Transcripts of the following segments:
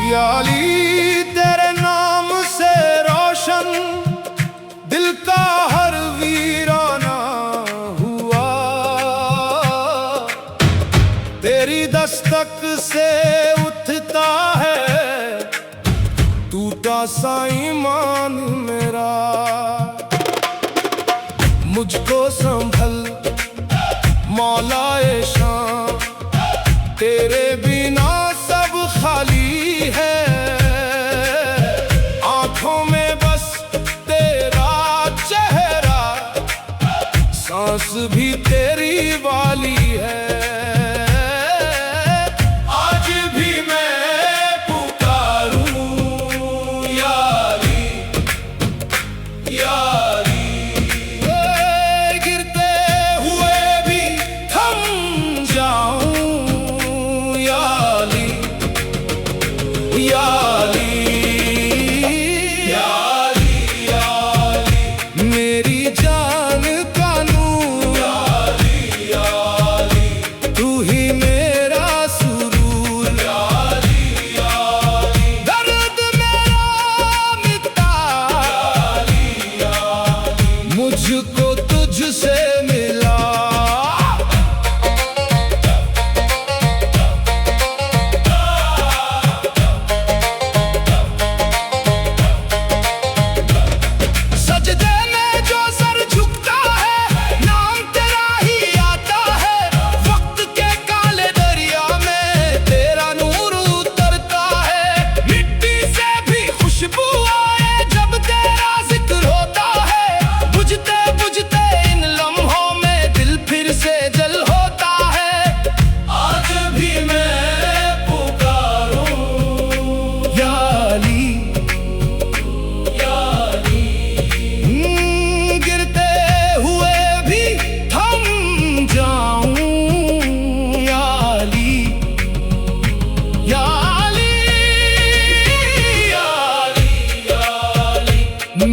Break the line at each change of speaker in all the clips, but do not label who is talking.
याली तेरे नाम से रोशन दिल का हर वीराना हुआ। तेरी दस्तक से उठता है टूटा सा ईमान मेरा। मुझको संभल मौलाए शान, तेरे बिना सब खाली है। आंखों में बस तेरा चेहरा, सांस भी तेरी वाली है। आज भी मैं पुकारूं यारी यारी, गिरते हुए भी थम जाऊं याली याली याली याली, मेरी जान का नूर याली याली, तू ही मेरा सुरूर याली याली, दर्द मेरा मिटा याली याली, मुझको तुझसे मिला।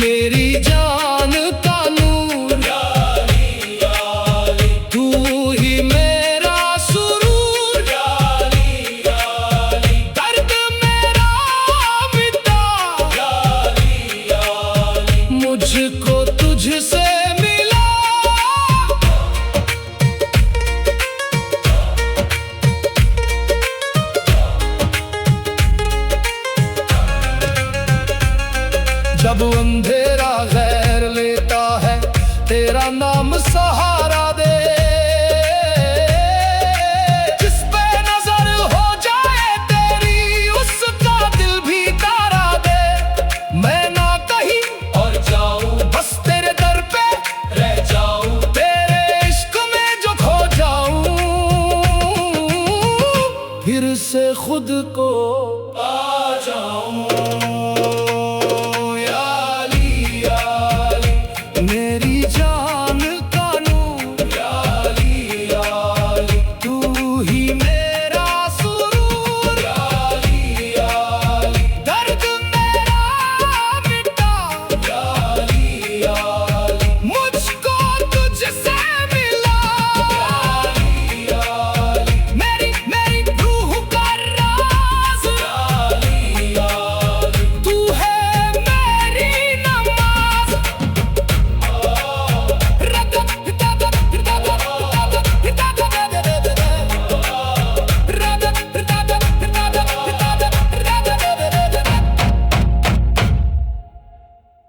मेरी जान का नूर याली याली, तू ही मेरा सुरूर याली याली, दर्द मेरा मिटा याली याली, मुझको तुझसे मिला। जब अंधे